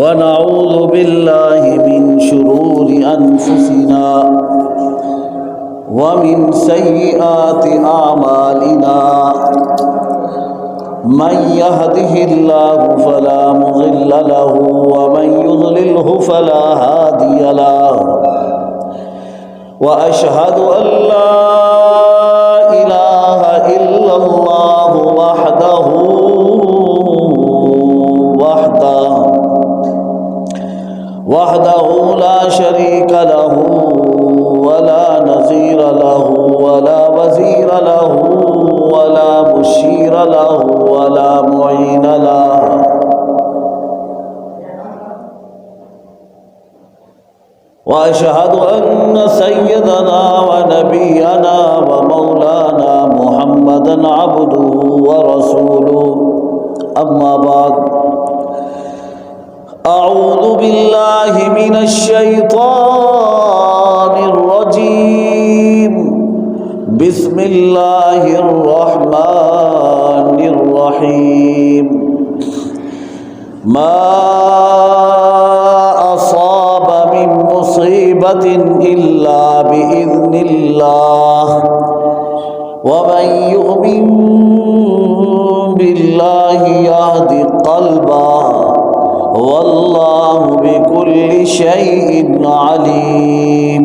ونعوذ بالله من شرور أنفسنا ومن سيئات أعمالنا من يهده الله فلا مضل له ومن يضلله فلا هادي له وأشهد أن لا إله إلا الله وحده لا شريك له ولا نظير له ولا وزير له ولا مشير له ولا معين له وأشهد أن سيدنا ونبينا ومولانا محمدا عبده ورسوله أما بعد أعوذ بالله من الشيطان الرجيم بسم الله الرحمن الرحيم ما أصاب من مصيبة إلا بإذن الله ومن يؤمن بالله يهد قلبه والله بكل شيء عليم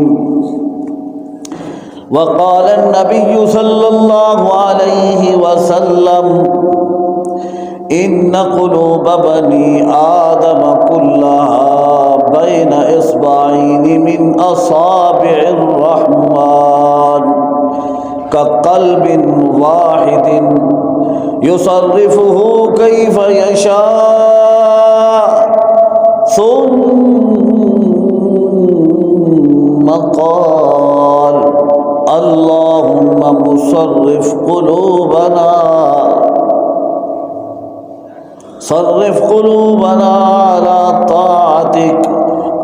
وقال النبي صلى الله عليه وسلم إن قلوب بني آدم كلها بين إصبعين من أصابع الرحمن كقلب واحد يصرفه كيف يشاء ثم قال اللهم صرف قلوبنا على طاعتك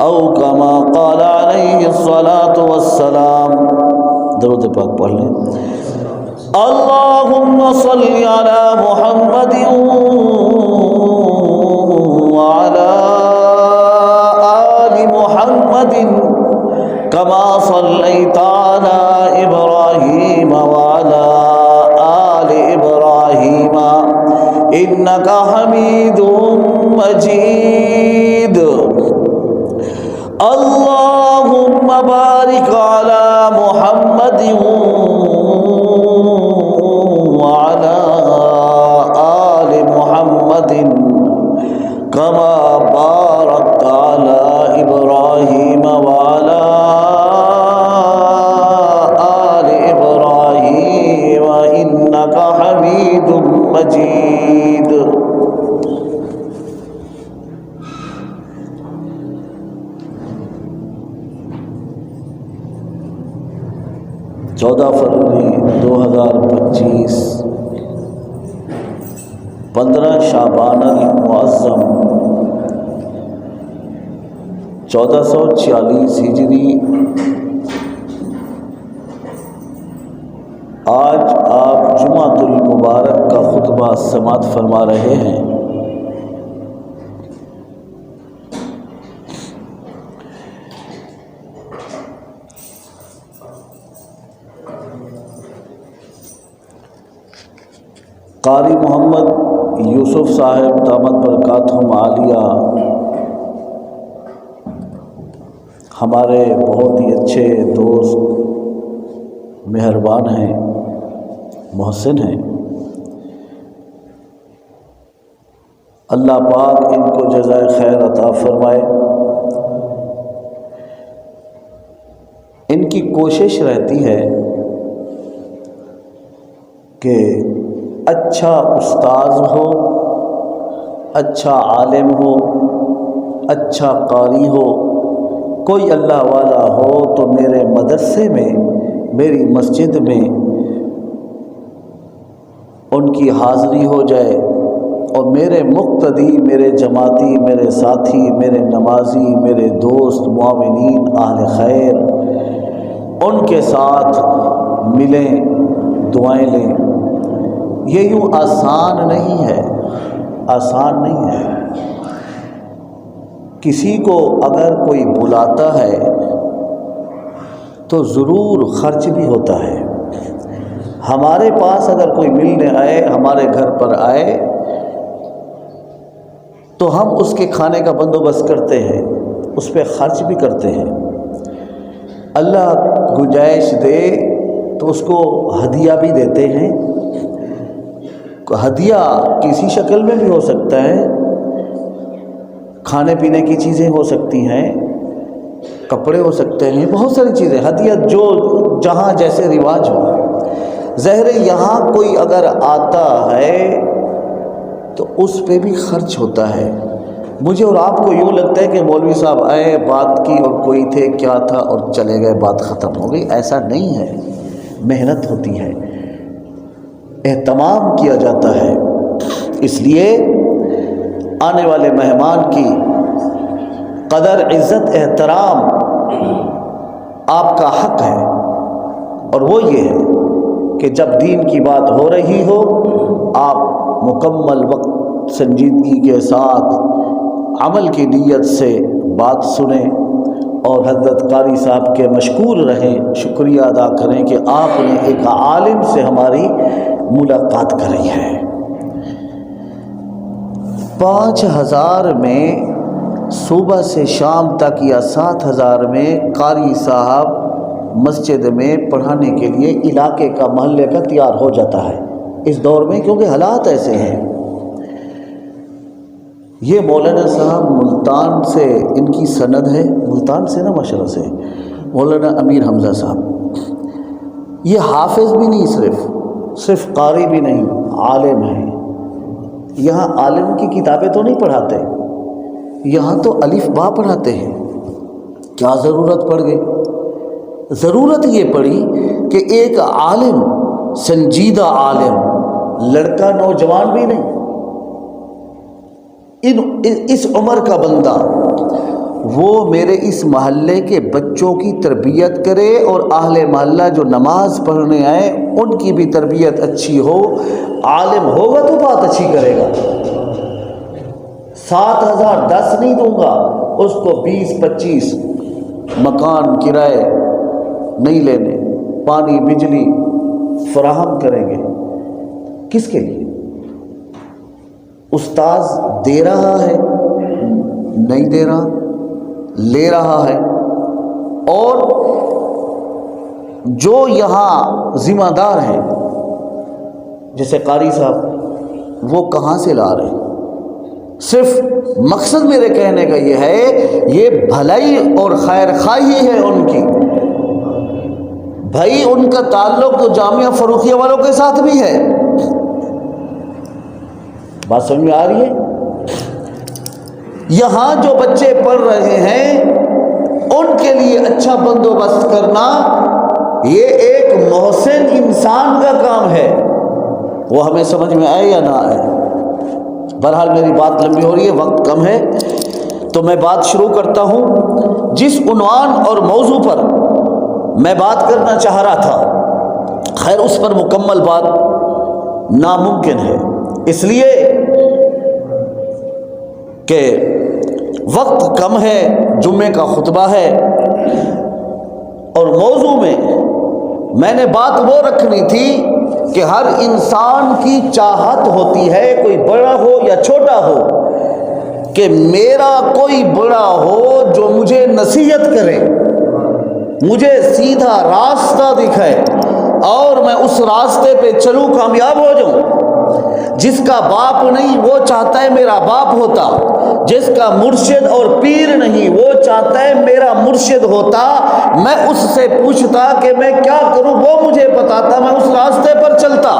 او كما قال عليه الصلاة والسلام. درود پاک پڑھ لیں. اللهم صل على محمد وعلى آل محمد كما صليت على إبراهيم وعلى آل إبراهيم إنك حميد مجيد. اللهم بارك على محمد وعلى آل محمد كما باركت على إبراهيم وعلى آل إبراهيم إنك حميد مجيد. چودہ فروری 2025 15 شعبان المعظم 1446 ہجری. آج آپ جمعۃ المبارک کا خطبہ سماعت فرما رہے ہیں. قاری محمد یوسف صاحب دامت برکاتہم عالیہ ہمارے بہت ہی اچھے دوست، مہربان ہیں، محسن ہیں. اللہ پاک ان کو جزائے خیر عطا فرمائے. ان کی کوشش رہتی ہے کہ اچھا استاذ ہو، اچھا عالم ہو، اچھا قاری ہو، کوئی اللہ والا ہو تو میرے مدرسے میں، میری مسجد میں ان کی حاضری ہو جائے اور میرے مقتدی، میرے جماعتی، میرے ساتھی، میرے نمازی، میرے دوست، معاونین، اہل خیر ان کے ساتھ ملیں، دعائیں لیں. یہ یوں آسان نہیں ہے، آسان نہیں ہے. کسی کو اگر کوئی بلاتا ہے تو ضرور خرچ بھی ہوتا ہے۔ ہمارے پاس اگر کوئی ملنے آئے، ہمارے گھر پر آئے، تو ہم اس کے کھانے کا بندوبست کرتے ہیں، اس پہ خرچ بھی کرتے ہیں۔ اللہ گنجائش دے تو اس کو ہدیہ بھی دیتے ہیں۔ ہدیہ کسی شکل میں بھی ہو سکتا ہے، کھانے پینے کی چیزیں ہو سکتی ہیں، کپڑے ہو سکتے ہیں، بہت ساری چیزیں ہدیہ جو جہاں جیسے رواج ہو۔ ظاہر یہاں کوئی اگر آتا ہے تو اس پہ بھی خرچ ہوتا ہے۔ مجھے اور آپ کو یوں لگتا ہے کہ مولوی صاحب آئے، بات کی اور کوئی تھے، کیا تھا اور چلے گئے، بات ختم ہو گئی، ایسا نہیں ہے۔ محنت ہوتی ہے، اہتمام کیا جاتا ہے۔ اس لیے آنے والے مہمان کی قدر، عزت، احترام آپ کا حق ہے، اور وہ یہ ہے کہ جب دین کی بات ہو رہی ہو آپ مکمل وقت سنجیدگی کے ساتھ عمل کی نیت سے بات سنیں، اور حضرت قاری صاحب کے مشکور رہیں، شکریہ ادا کریں کہ آپ نے ایک عالم سے ہماری ملاقات کری ہے۔ 5000 میں صبح سے شام تک یا 7000 میں قاری صاحب مسجد میں پڑھانے کے لیے علاقے کا، محلے کا تیار ہو جاتا ہے اس دور میں، کیونکہ حالات ایسے ہیں۔ یہ مولانا صاحب ملتان سے، ان کی سند ہے ملتان سے نا، ماشاءاللہ سے، مولانا امیر حمزہ صاحب، یہ حافظ بھی نہیں، صرف قاری بھی نہیں، عالم ہیں۔ یہاں عالم کی کتابیں تو نہیں پڑھاتے، یہاں تو الف با پڑھاتے ہیں۔ کیا ضرورت پڑ گئی؟ ضرورت یہ پڑی کہ ایک عالم، سنجیدہ عالم، لڑکا نوجوان بھی نہیں، اس عمر کا بندہ، وہ میرے اس محلے کے بچوں کی تربیت کرے، اور اہل محلہ جو نماز پڑھنے آئے ان کی بھی تربیت اچھی ہو۔ عالم ہوگا تو بات اچھی کرے گا۔ 7000 10 نہیں دوں گا، اس کو 20-25 مکان کرائے نہیں لینے، پانی بجلی فراہم کریں گے۔ کس کے لیے؟ استاذ دے رہا ہے؟ نہیں دے رہا، لے رہا ہے۔ اور جو یہاں ذمہ دار ہیں جیسے قاری صاحب، وہ کہاں سے لا رہے ہیں؟ صرف مقصد میرے کہنے کا یہ ہے، یہ بھلائی اور خیر خواہی ہے ان کی۔ بھائی ان کا تعلق تو جامعہ فروخیہ والوں کے ساتھ بھی ہے، بات سمجھ میں آ رہی ہے؟ یہاں جو بچے پڑھ رہے ہیں ان کے لیے اچھا بندوبست کرنا، یہ ایک محسن انسان کا کام ہے، وہ ہمیں سمجھ میں آئے یا نہ آئے۔ بہرحال میری بات لمبی ہو رہی ہے، وقت کم ہے، تو میں بات شروع کرتا ہوں۔ جس عنوان اور موضوع پر میں بات کرنا چاہ رہا تھا، خیر اس پر مکمل بات ناممکن ہے، اس لیے کہ وقت کم ہے، جمعے کا خطبہ ہے، اور موضوع میں نے بات وہ رکھنی تھی کہ ہر انسان کی چاہت ہوتی ہے، کوئی بڑا ہو یا چھوٹا ہو، کہ میرا کوئی بڑا ہو جو مجھے نصیحت کرے، مجھے سیدھا راستہ دکھائے، اور میں اس راستے پہ چلوں، کامیاب ہو جاؤں۔ جس کا باپ نہیں وہ چاہتا ہے میرا باپ ہوتا، جس کا مرشد اور پیر نہیں وہ چاہتا ہے میرا مرشد ہوتا۔ میں اس سے پوچھتا کہ میں کیا کروں، وہ مجھے بتاتا، میں اس راستے پر چلتا۔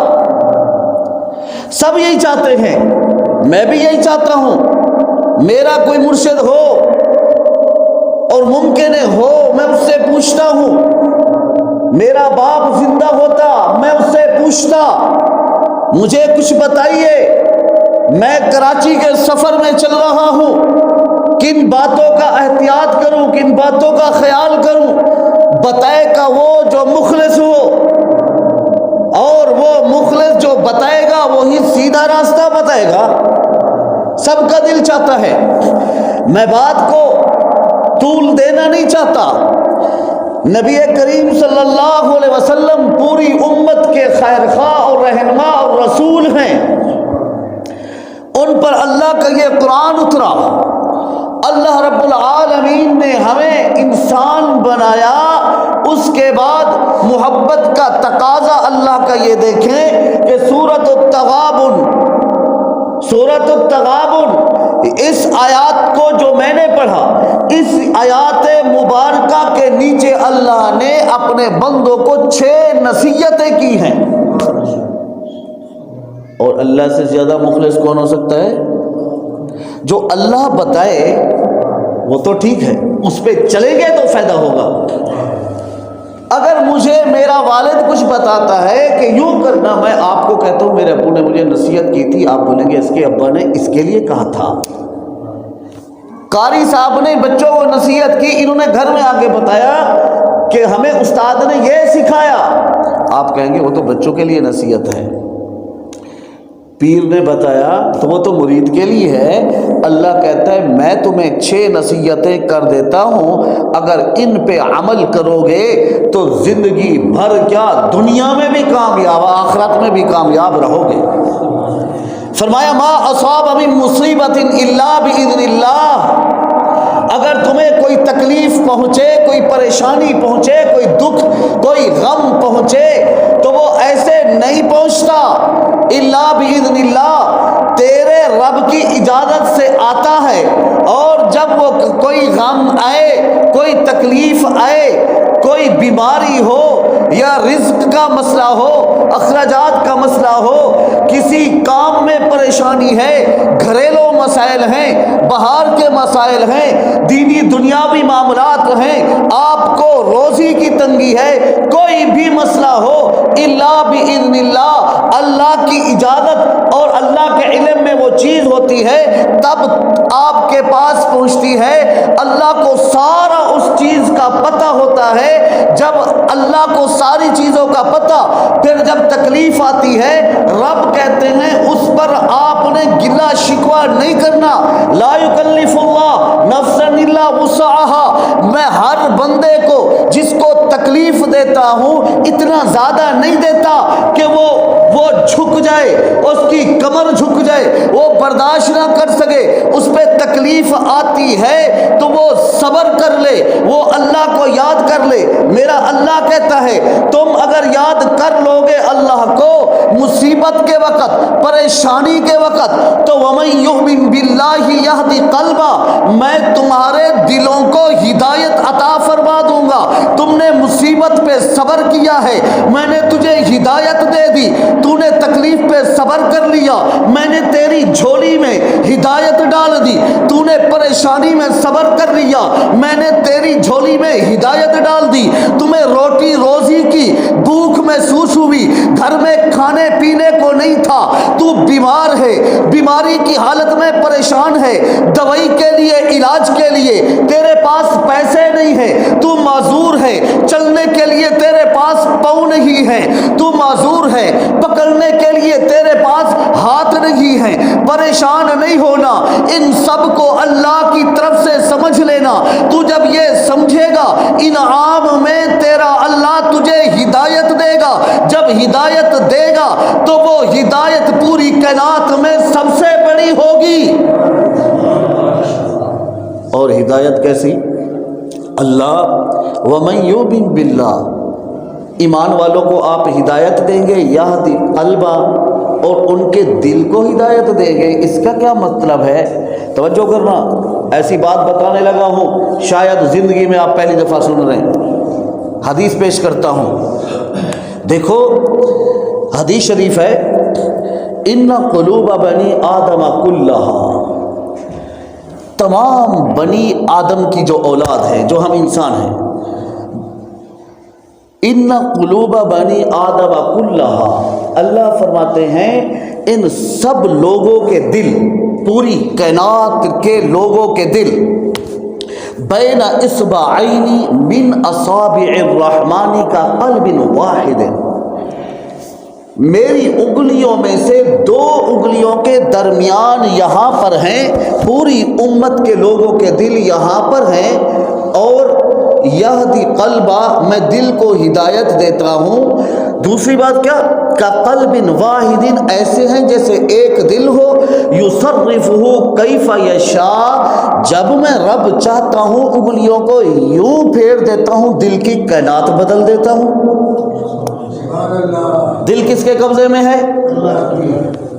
سب یہی چاہتے ہیں، میں بھی یہی چاہتا ہوں، میرا کوئی مرشد ہو، اور ممکن ہو میں اس سے پوچھتا ہوں۔ میرا باپ زندہ ہوتا، میں اس سے پوچھتا، مجھے کچھ بتائیے، میں کراچی کے سفر میں چل رہا ہوں، کن باتوں کا احتیاط کروں، کن باتوں کا خیال کروں؟ بتائے گا وہ جو مخلص ہو، اور وہ مخلص جو بتائے گا وہی سیدھا راستہ بتائے گا۔ سب کا دل چاہتا ہے میں بات کو طول دینا نہیں چاہتا. نبی کریم صلی اللہ علیہ وسلم پوری امت کے خیر خواہ اور رہنما اور رسول ہیں. ان پر اللہ کا یہ قرآن اترا. اللہ رب العالمین نے ہمیں انسان بنایا. اس کے بعد محبت کا تقاضا اللہ کا یہ دیکھیں کہ سورۃ التغابن اس آیات کو جو میں نے پڑھا، اس آیات مبارکہ کے نیچے اللہ نے اپنے بندوں کو 6 نصیحتیں کی ہیں. اور اللہ سے زیادہ مخلص کون ہو سکتا ہے؟ جو اللہ بتائے وہ تو ٹھیک ہے، اس پہ چلیں گے تو فائدہ ہوگا. اگر مجھے میرا والد کچھ بتاتا ہے کہ یوں کرنا، میں آپ کو کہتا ہوں میرے ابو نے مجھے نصیحت کی تھی، آپ بولیں گے اس کے ابا نے اس کے لیے کہا تھا. قاری صاحب نے بچوں کو نصیحت کی، انہوں نے گھر میں آ کے بتایا کہ ہمیں استاد نے یہ سکھایا، آپ کہیں گے وہ تو بچوں کے لیے نصیحت ہے. پیر نے بتایا تو وہ تو مرید کے لیے ہے. اللہ کہتا ہے میں تمہیں 6 نصیحتیں کر دیتا ہوں، اگر ان پہ عمل کرو گے تو زندگی بھر کیا دنیا میں بھی کامیاب، آخرت میں بھی کامیاب رہو گے. فرمایا ما اصاب من مصیبت الا باذن اللہ. اگر تمہیں کوئی تکلیف پہنچے، کوئی پریشانی پہنچے، کوئی دکھ، کوئی غم پہنچے تو وہ ایسے نہیں پہنچتا الا باذن اللہ، تیرے رب کی اجازت سے آتا ہے. اور جب وہ کوئی غم آئے، کوئی تکلیف آئے، کوئی بیماری ہو یا رزق کا مسئلہ ہو، اخراجات کا مسئلہ ہو، کسی کام میں پریشانی ہے، گھریلو مسائل ہیں، باہر کے مسائل ہیں، دینی دنیاوی معاملات ہیں، آپ کو روزی کی تنگی ہے، کوئی بھی مسئلہ ہو، الا باذن اللہ، اللہ کی اجازت اور اللہ کے علم میں وہ چیز ہوتی ہے تب آپ کے پاس پہنچتی ہے. اللہ کو سارا اس چیز کا پتہ ہوتا ہے. جب اللہ کو ساری چیزوں کا پتہ، پھر جب تکلیف آتی ہے رب کہتے ہیں اس پر آپ نے گلہ شکوہ نہیں کرنا. لا یکلف اللہ نفسا الا وسعها. میں ہر بندے کو جس کو تکلیف دیتا ہوں اتنا زیادہ نہیں دیتا کہ وہ جھک جائے، اس کی کمر جھک جائے، وہ برداشت نہ کر سکے. اس پہ تکلیف آتی ہے تو وہ صبر کر لے، وہ اللہ کو یاد کر لے. میرا اللہ کہتا ہے تم اگر یاد کر لو گے اللہ کو مصیبت کے وقت، پریشانی کے وقت، تو وَمَن يُؤْمِن بِاللَّهِ يَهْدِ قَلْبَهُ، میں تمہارے دلوں کو ہدایت عطا فرما دوں گا. تم نے مصیبت پہ صبر کیا ہے، میں نے تجھے ہدایت دے دی. تو نے تکلیف پہ صبر کر لیا، میں نے تیری جھولی میں ہدایت ڈال دی. تو نے پریشانی میں صبر کر لیا، میں نے تیری جھولی میں ہدایت ڈال دی. تمہیں روٹی روزی کی بھوک محسوس ہوئی، گھر میں کھانے پینے کو نہیں تھا، تو بیمار ہے، بیماری کی حالت میں پریشان ہے، دوائی کے لیے، علاج کے لیے تیرے پاس پیسے نہیں ہیں، تو معذور ہے. چلنے کے لیے تیرے پاس پاؤں نہیں ہے، تو معذور ہے. پکڑنے کے لیے تیرے پاس ہاتھ نہیں ہے. پریشان نہیں ہونا، ان سب کو اللہ کی طرف سے سمجھ لینا. تو جب یہ سمجھے گا انعام میں تیرا اللہ تجھے ہدایت دے گا. جب ہدایت دے گا تو وہ ہدایت پوری کائنات میں سب سے بڑی ہوگی. اور ہدایت کیسی؟ اللہ وَمَن يُؤْمِن بِاللَّهِ، ایمان والوں کو آپ ہدایت دیں گے، یہدی قلبہ، اور ان کے دل کو ہدایت دیں گے. اس کا کیا مطلب ہے؟ توجہ کرنا، ایسی بات بتانے لگا ہوں شاید زندگی میں آپ پہلی دفعہ سن رہے ہیں. حدیث پیش کرتا ہوں، دیکھو حدیث شریف ہے ان قلوب بنی آدم کلہا، تمام بنی آدم کی جو اولاد ہے، جو ہم انسان ہیں، ان قلوب بنی آدم کلہا، اللہ فرماتے ہیں ان سب لوگوں کے دل، پوری کائنات کے لوگوں کے دل، بین اصبعین من اصابع الرحمن کا قلب واحد. میری انگلیوں میں سے 2 انگلیوں کے درمیان یہاں پر ہیں، پوری امت کے لوگوں کے دل یہاں پر ہیں، اور یہدی قلبہ میں دل کو ہدایت دیتا ہوں۔ دوسری بات کیا، کا قلب واحد، ایسے ہیں جیسے ایک دل ہو، یصرفہ کیف یشاء، جب میں رب چاہتا ہوں انگلیوں کو یوں پھیر دیتا ہوں، دل کی کائنات بدل دیتا ہوں۔ دل کس کے قبضے میں ہے؟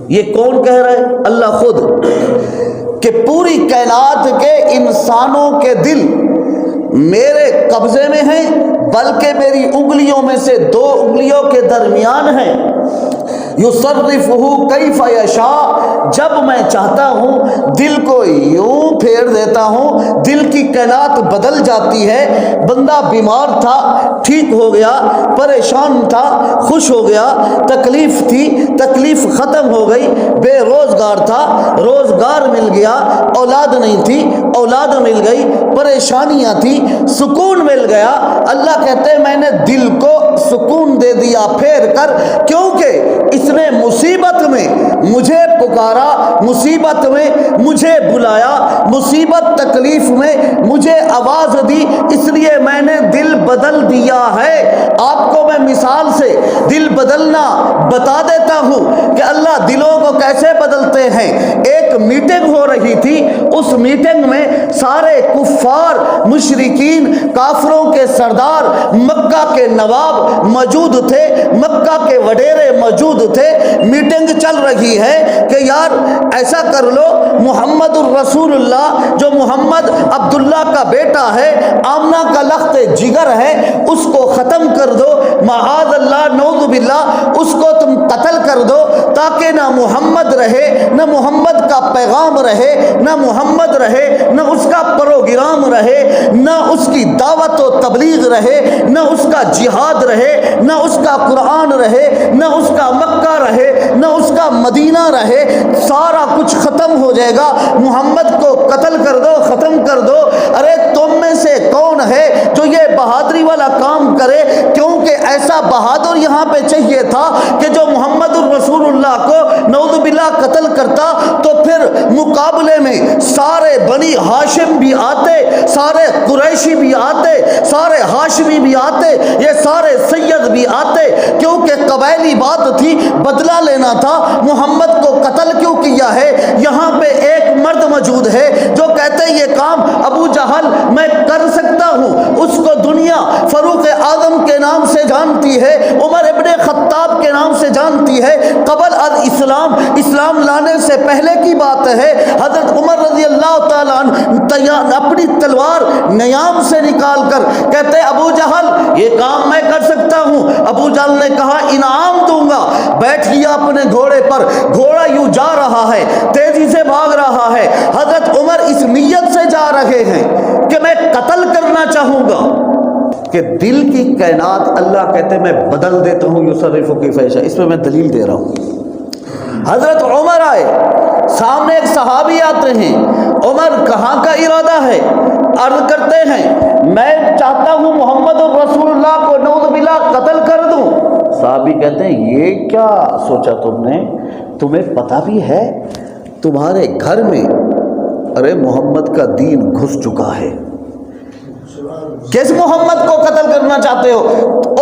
یہ کون کہہ رہا ہے؟ اللہ خود، کہ پوری کائنات کے انسانوں کے دل میرے قبضے میں ہیں، بلکہ میری انگلیوں میں سے 2 انگلیوں کے درمیان ہیں۔ یصرفہ کیف یشاء، جب میں چاہتا ہوں دل کو یوں پھیر دیتا ہوں، دل کی کائنات بدل جاتی ہے۔ بندہ بیمار تھا، ٹھیک ہو گیا، پریشان تھا، خوش ہو گیا، تکلیف تھی، تکلیف ختم ہو گئی، بے روزگار تھا، روزگار مل گیا، اولاد نہیں تھی، اولاد مل گئی، پریشانیاں تھی، سکون مل گیا۔ اللہ کہتے ہیں میں نے دل کو سکون دے دیا پھیر کر، کیونکہ اس نے مصیبت میں مجھے پکارا، مصیبت میں مجھے بلایا، مصیبت تکلیف میں مجھے آواز دی، اس لیے میں نے دل بدل دیا ہے۔ آپ کو میں مثال سے دل بدلنا بتا دیتا ہوں کہ اللہ دلوں کو کیسے بدلتے ہیں۔ ایک میٹنگ ہو رہی تھی، اس میٹنگ میں سارے کفار، مشرکین، کافروں کے سردار، مکہ کے نواب موجود تھے، مکہ کے وڈیرے موجود تھے۔ میٹنگ چل رہی ہے کہ یار ایسا کر لو، محمد الرسول اللہ جو محمد عبداللہ کا بیٹا ہے، آمنہ کا لخت جگر ہے، اس کو ختم کر دو، معاذ اللہ نعوذ باللہ اس کو تم قتل کر دو، تاکہ نہ محمد رہے، نہ محمد کا پیغام رہے، نہ محمد رہے، نہ اس کا پروگرام رہے، نہ اس کی دعوت و تبلیغ رہے، نہ اس کا جہاد رہے، نہ اس کا قرآن رہے، نہ اس کا مکہ رہے، نہ اس کا مدینہ رہے، سارا کچھ ختم ہو جائے گا، محمد کو قتل کر دو، ختم کر دو۔ ارے تم میں سے کون ہے جو یہ بہادری والا کام کرے؟ کیونکہ ایسا بہادر یہاں پہ چاہیے تھا کہ جو محمد الرسول اللہ کو نعوذ باللہ قتل کرتا، تو پھر مقابلے میں سارے بنی ہاشم بھی آتے، سارے قریشی بھی آتے، سارے ہاشمی بھی آتے، یہ سارے سید بھی آتے، کیونکہ قبائلی بات تھی، بدلہ لینا تھا۔ محمد کو قتل کیوں کیا ہے؟ یہاں پہ ایک مرد موجود ہے جو کہتے ہیں یہ کام ابو جہل میں کر سکتا ہوں، اس کو دنیا فاروق اعظم کے نام سے جانتی ہے، عمر ابن خطاب کے نام سے جانتی ہے، قبل الاسلام، اسلام لانے سے پہلے کی بات ہے، حضرت عمر رضی اللہ تعالیٰ عنہ اپنی تلوار نیام سے نکال کر کہتے ابو جہل یہ کام میں کر سکتا ہوں۔ ابو جہل نے کہا انعام دوں گا، بیٹھ گیا اپنے گھوڑے پر، گھوڑا یوں جا رہا ہے، تیزی سے بھاگ رہا ہے، حضرت عمر اس نیت سے جا رہے ہیں کہ میں قتل کرنا چاہوں گا، کہ دل کی کائنات اللہ کہتے ہیں میں بدل دیتا ہوں، یصرف کیف یشاء۔ اس پہ میں دلیل دے رہا ہوں۔ حضرت عمر آئے، سامنے ایک صحابی آتے ہیں، عمر کہاں کا ارادہ ہے؟ عرض کرتے ہیں میں چاہتا ہوں محمد الرسول اللہ کو نعوذ باللہ قتل کر دوں۔ صحابی کہتے ہیں یہ کیا سوچا تم نے؟ تمہیں پتہ بھی ہے تمہارے گھر میں ارے محمد کا دین گھس چکا ہے، کس محمد کو قتل کرنا چاہتے ہو؟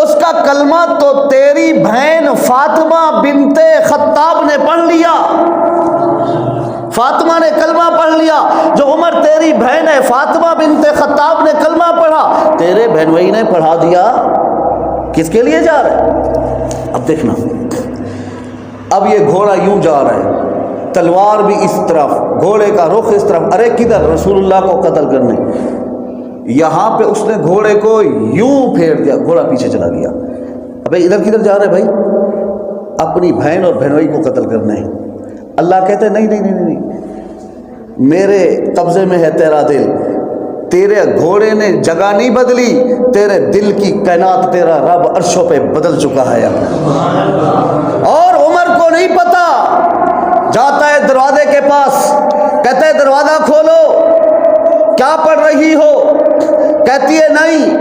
اس کا کلمہ تو تیری بہن فاطمہ بنت خطاب نے پڑھ لیا، فاطمہ نے کلمہ پڑھ لیا، جو عمر تیری بہن ہے فاطمہ بنت خطاب نے کلمہ پڑھا، تیرے بہنوئی نے پڑھا دیا، کس کے لیے جا رہا ہے؟ اب دیکھنا، اب یہ گھوڑا یوں جا رہا ہے، تلوار بھی اس طرف، گھوڑے کا رخ اس طرف، ارے کدھر؟ رسول اللہ کو قتل کرنے۔ یہاں پہ اس نے گھوڑے کو یوں پھیر دیا، گھوڑا پیچھے چلا گیا۔ ابے ادھر کدھر جا رہے بھائی؟ اپنی بہن اور بہنوئی کو قتل کرنا ہے۔ اللہ کہتے ہیں نہیں نہیں نہیں نہیں، میرے قبضے میں ہے تیرا دل، تیرے گھوڑے نے جگہ نہیں بدلی، تیرے دل کی کائنات تیرا رب عرشوں پہ بدل چکا ہے۔ اور عمر کو نہیں پتا، جاتا ہے دروازے کے پاس، کہتے ہیں دروازہ کھولو، کیا پڑھ رہی ہو؟ کہتی ہے نہیں،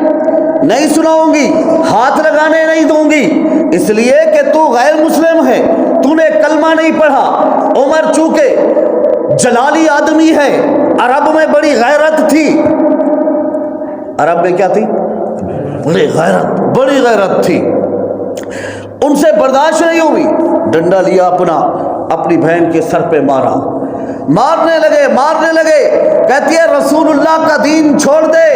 نہیں سناؤں گی، ہاتھ لگانے نہیں دوں گی، اس لیے کہ تو غیر مسلم ہے، تو نے کلمہ نہیں پڑھا۔ عمر چونکہ جلالی آدمی ہے، عرب میں بڑی غیرت تھی، عرب میں کیا تھی؟ بڑی غیرت تھی، ان سے برداشت نہیں ہوئی، ڈنڈا لیا اپنی بہن کے سر پہ مارا، مارنے لگے، کہتی ہے رسول اللہ کا دین چھوڑ دے،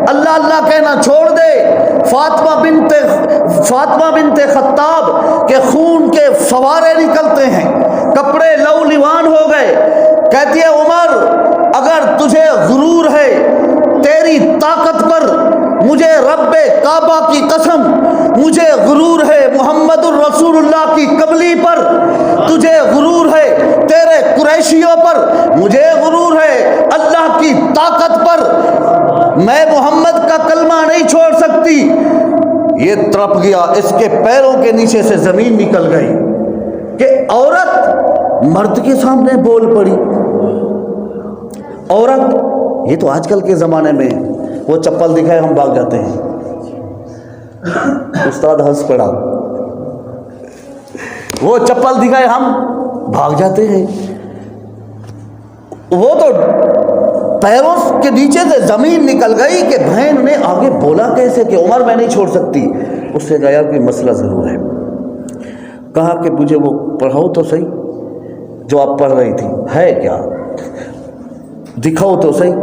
اللہ اللہ کہنا چھوڑ دے۔ فاطمہ بنت خطاب کے خون کے فوارے نکلتے ہیں، کپڑے لو لیوان ہو گئے، کہتی ہے عمر اگر تجھے غرور ہے تیری طاقت پر، مجھے رب کعبہ کی قسم، مجھے غرور ہے محمد الرسول اللہ کی قبلی پر، تجھے غرور ہے تیرے قریشیوں پر، مجھے غرور ہے اللہ کی طاقت پر، میں محمد کا کلمہ نہیں چھوڑ سکتی۔ یہ تڑپ گیا، اس کے پیروں کے نیچے سے زمین نکل گئی کہ عورت مرد کے سامنے بول پڑی۔ عورت، یہ تو آج کل کے زمانے میں وہ چپل دکھائے ہم بھاگ جاتے ہیں، استاد ہنس پڑا، وہ چپل دکھائے ہم بھاگ جاتے ہیں، وہ تو پیروں کے نیچے سے زمین نکل گئی کہ بہن نے آگے بولا کیسے کہ عمر میں نہیں چھوڑ سکتی۔ اس سے کہا یار کوئی مسئلہ ضرور ہے، کہا کہ مجھے وہ پڑھاؤ تو صحیح جو آپ پڑھ رہی تھی، ہے کیا دکھاؤ تو صحیح،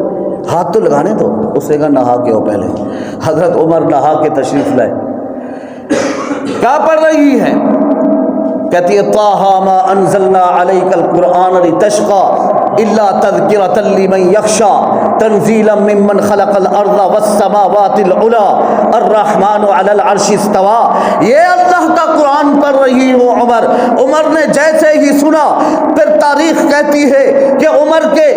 ہاتھ تو لگانے دو۔ اس سے کہا نہا کے ہو پہلے۔ حضرت عمر نہا کے تشریف لائے، کیا پڑھ رہی ہے؟ کہتی ہے طٰہٰ ما انزلنا علیک القرآن لتشقیٰ الا تذکرۃ لمن یخشیٰ تنزیلا ممن خلق الارض والسماوات العلی الرحمن علی العرش استویٰ۔ یہ اللہ کا قرآن پڑھ رہی ہوں عمر۔ عمر نے جیسے ہی سنا، پھر تاریخ کہتی ہے کہ عمر کے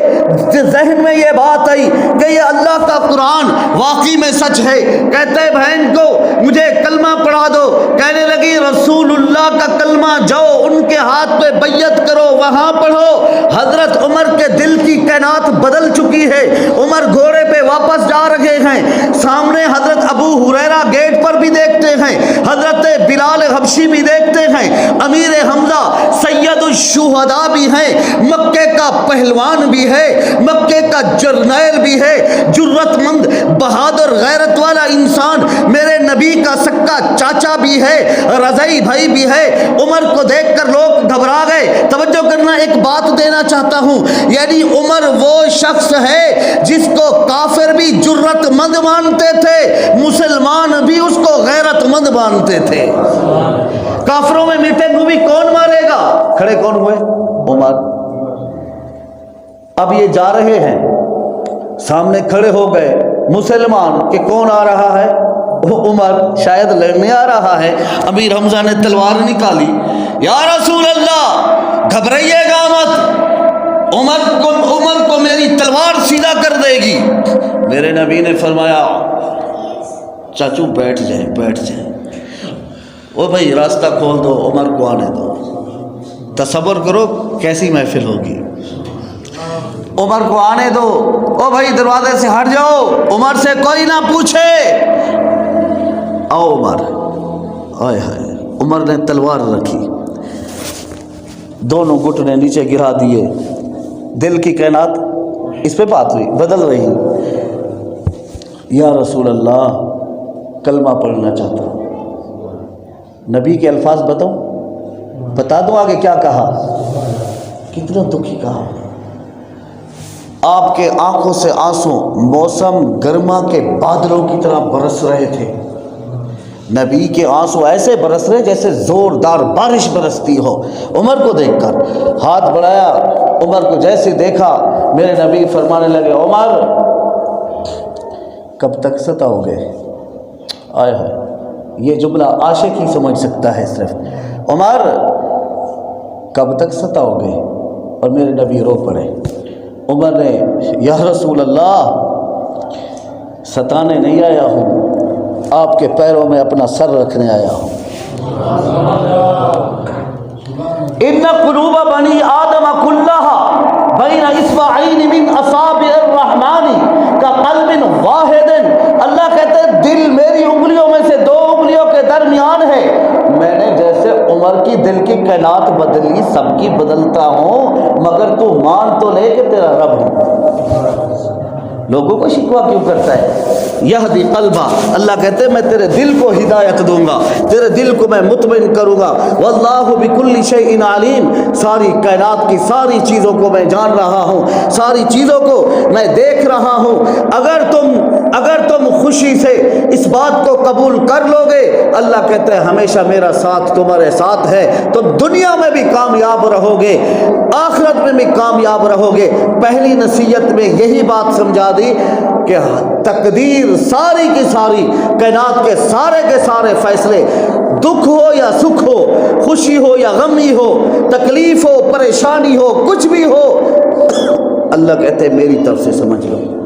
ذہن میں یہ بات آئی کہ یہ اللہ کا قرآن واقعی میں سچ ہے۔ کہتے بہن کو مجھے کلمہ پڑھا دو، کہنے لگی رسول اللہ کا کلمہ جاؤ ان کے ہاتھ پہ بیعت کرو، وہاں پڑھو۔ حضرت عمر کے دل کی کائنات بدل چکی ہے، عمر گھوڑے پہ واپس جا رہے ہیں، سامنے حضرت ابو ہریرہ گیٹ پر بھی دیکھتے ہیں، حضرت بلال حبشی بھی دیکھتے ہیں، امیر حمزہ سید الشہداء بھی ہیں، مکے کا پہلوان بھی ہے، مکے کا جرنیل بھی ہے، جرت مند بہادر غیرت والا انسان، میرے نبی کا سکا چاچا بھی ہے، رضائی بھائی بھی ہے۔ عمر کو دیکھ کر لوگ گھبرا گئے۔ توجہ کرنا، ایک بات دینا چاہتا ہوں، یعنی عمر وہ شخص ہے جس کو کافر بھی جرت مند مانتے تھے، مسلمان بھی اس کو غیرت مند مانتے تھے۔ کافروں میں میٹنگ ہوئی، کون مارے گا؟ کھڑے کون ہوئے؟ عمر۔ اب یہ جا رہے ہیں، سامنے کھڑے ہو گئے مسلمان کہ کون آ رہا ہے؟ وہ عمر شاید لڑنے آ رہا ہے۔ امیر حمزہ نے تلوار نکالی، یا رسول اللہ گھبرائیے گا مت، عمر کو میری تلوار سیدھا کر دے گی۔ میرے نبی نے فرمایا چاچو بیٹھ جائیں۔ او بھائی راستہ کھول دو، عمر کو آنے دو۔ تصور کرو کیسی محفل ہوگی، عمر کو آنے دو، او بھائی دروازے سے ہٹ جاؤ، عمر سے کوئی نہ پوچھے۔ آؤ عمر، آئے ہائے، عمر نے تلوار رکھی، دونوں گھٹنے نیچے گرا دیے، دل کی کائنات اس پہ بات ہوئی، بدل رہی۔ یا رسول اللہ کلمہ پڑھنا چاہتا ہوں، نبی کے الفاظ بتا دوں آگے کیا کہا؟ کتنا دکھی کہا، آپ کے آنکھوں سے آنسو موسم گرما کے بادلوں کی طرح برس رہے تھے۔ نبی کے آنسو ایسے برس رہے جیسے زوردار بارش برستی ہو۔ عمر کو دیکھ کر ہاتھ بڑھایا، عمر کو جیسے دیکھا میرے نبی فرمانے لگے عمر کب تک ستاؤ گے؟ آئے ہائے، یہ جملہ عاشق ہی سمجھ سکتا ہے صرف۔ عمر کب تک ستاؤ گے؟ اور میرے نبی رو پڑے۔ عمر نے یا رسول اللہ ستانے نہیں آیا ہوں، آپ کے پیروں میں اپنا سر رکھنے آیا ہوں۔ ان قلوب بنی آدم کلھا بین اصبعین من اصابع الرحمن کقلب واحد۔ اللہ کہتے ہیں دل میری درمیان ہے. میں نے جیسے عمر کی دل کی کائنات بدلی سب کی بدلتا ہوں، مگر تو مان تو لے کہ تیرا رب ہوں. لوگوں کو شکوہ کیوں کرتا ہے؟ یہدی قلبہ، اللہ کہتے ہیں میں تیرے دل کو ہدایت دوں گا، تیرے دل کو میں مطمئن کروں گا. واللہ بکل شیء علیم، ساری کائنات کی ساری چیزوں کو میں جان رہا ہوں، ساری چیزوں کو میں دیکھ رہا ہوں. اگر تم خوشی سے اس بات کو قبول کر لو گے، اللہ کہتے ہیں ہمیشہ میرا ساتھ تمہارے ساتھ ہے، تم دنیا میں بھی کامیاب رہو گے، آخرت میں بھی کامیاب رہو گے. پہلی نصیحت میں یہی بات سمجھا دی کہ تقدیر ساری کی ساری کائنات کے سارے فیصلے، دکھ ہو یا سکھ ہو، خوشی ہو یا غمی ہو، تکلیف ہو پریشانی ہو، کچھ بھی ہو، اللہ کہتے ہیں میری طرف سے سمجھ لو.